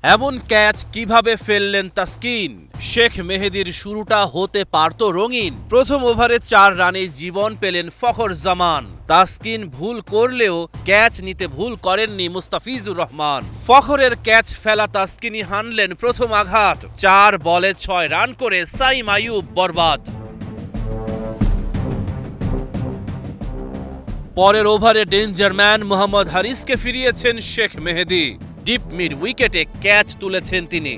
এমন ক্যাচ কিভাবে ফেললেন তাসকিন? শেখ মেহেদীর শুরুটা হতে পারত রঙিন। প্রথম ওভারে 4 রানে জীবন পেলেন ফখর জামান। তাসকিন ভুল করলেও ক্যাচ নিতে ভুল করেননি মুস্তাফিজুর রহমান। ফখরের ক্যাচ ফেলা তাসকিনই হানলেন প্রথম আঘাত। 4 বলে 6 রান করে সাইম আইয়ুব বরবাদ। পরের ওভারে ডেঞ্জার ম্যান মোহাম্মদ হারিসকে ফিরিয়েছেন শেখ মেহেদী। ডিপ মিড উইকেটে ক্যাচ তুলেছেন তিনি।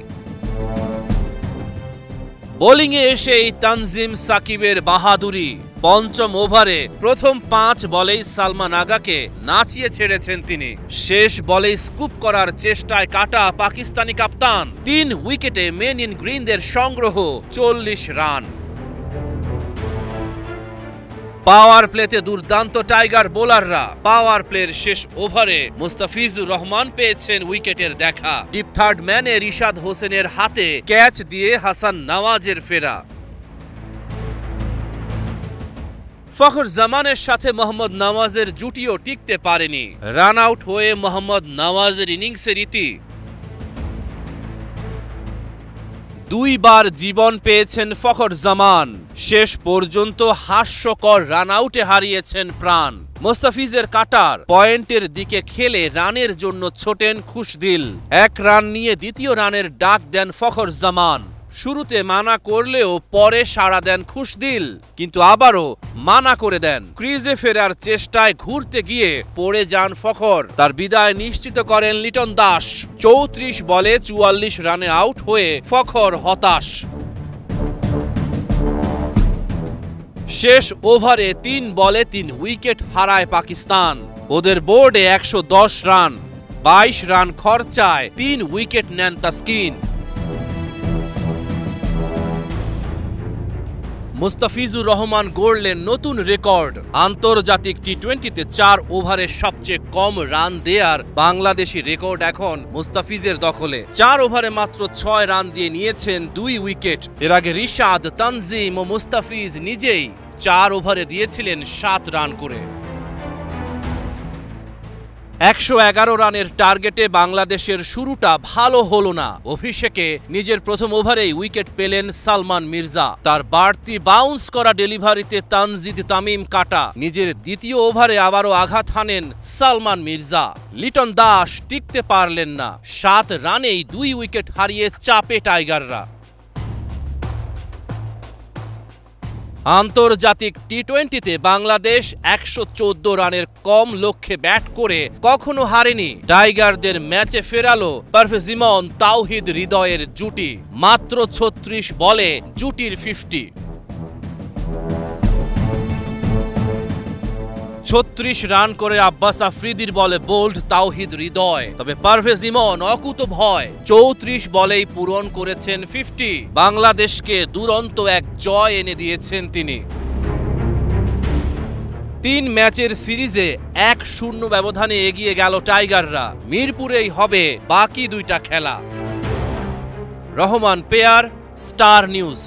বোলিংয়ে এসেই তানজিম সাকিবের বাহাদুরি। পঞ্চম ওভারে প্রথম 5 বলেই সালমান আগাকে নাচিয়ে ছেড়েছেন তিনি। শেষ বলেই স্কুপ করার চেষ্টায় কাটা পাকিস্তানি কাপ্তান। 3 উইকেটে মেন ইন গ্রিনদের সংগ্রহ 40 রান। পাওয়ার প্লেতে দুর্দান্ত টাইগার বোলাররা। পাওয়ার প্লের শেষ ওভারে মুস্তাফিজুর রহমান পেয়েছেন উইকেটের দেখা। ডিপ থার্ড ম্যানে রিশাদ হোসেনের হাতে ক্যাচ দিয়ে হাসান নওয়াজের ফেরা। ফখর জামানের সাথে মোহাম্মদ নওয়াজের জুটিও টিকতে পারেনি। রান আউট হয়ে মোহাম্মদ নওয়াজের ইনিংসের ইতি। 2 বার জীবন পেয়েছেন ফখর জামান। শেষ পর্যন্ত হাস্যকর রান আউটে হারিয়েছেন প্রাণ। মুস্তাফিজের কাটার পয়েন্টের দিকে খেলে রানের জন্য ছোটেন খুশদিল। 1 রান নিয়ে দ্বিতীয় রানের ডাক দেন ফখর জামান। শুরুতে মানা করলেও পরে সাড়া দেন খুশদিল, কিন্তু আবারও মানা করে দেন। ক্রিজে ফেরার চেষ্টায় ঘুরতে গিয়ে পড়ে যান ফখর। তার বিদায় নিশ্চিত করেন লিটন দাস। 34 বলে 44 রানে আউট হয়ে ফখর হতাশ। শেষ ওভারে 3 বলে 3 উইকেট হারায় পাকিস্তান। ওদের বোর্ডে 110 রান। 22 রান খরচায় 3 উইকেট নেন তাসকিন। মুস্তাফিজুর রহমান গড়লেন নতুন রেকর্ড। আন্তর্জাতিক টি-20তে 4 ওভারে সবচেয়ে কম রান দেয়ার বাংলাদেশি রেকর্ড এখন মুস্তাফিজের দখলে। 4 ওভারে মাত্র 6 রান দিয়ে নিয়েছেন 2 উইকেট। এর আগে রিশাদ, তানজিম ও মুস্তাফিজ নিজেই 4 ওভারে দিয়েছিলেন 7 রান করে। 111 রানের টার্গেটে বাংলাদেশের শুরুটা ভালো হলো না। অভিষেকে নিজের প্রথম ওভারেই উইকেট পেলেন সালমান মির্জা। তার বাড়তি বাউন্স করা ডেলিভারিতে তানজিদ তামিম কাটা। নিজের দ্বিতীয় ওভারে আবারও আঘাত হানেন সালমান মির্জা। লিটন দাস টিকতে পারলেন না। 7 রানেই 2 উইকেট হারিয়ে চাপে টাইগাররা। আন্তর্জাতিক টি-20তে বাংলাদেশ 114 রানের কম লক্ষ্যে ব্যাট করে কখনো হারেনি। টাইগারদের ম্যাচে ফেরালো পারভেজ ইমন, তাওহিদ হৃদয়ের জুটি। মাত্র 36 বলে জুটির 50। 36 রান করে আব্বাস আফ্রিদির বলে বোল্ড তাওহিদ হৃদয়। তবে পারভেজ ইমন অকুতোভয় 34 বলেই পূরণ করেছেন 50। বাংলাদেশকে দুরন্ত এক জয় এনে দিয়েছেন তিনি। 3 ম্যাচের সিরিজে 1-0 ব্যবধানে এগিয়ে গেল টাইগাররা। মিরপুরেই হবে বাকি 2টা খেলা। Rahman pair, star news.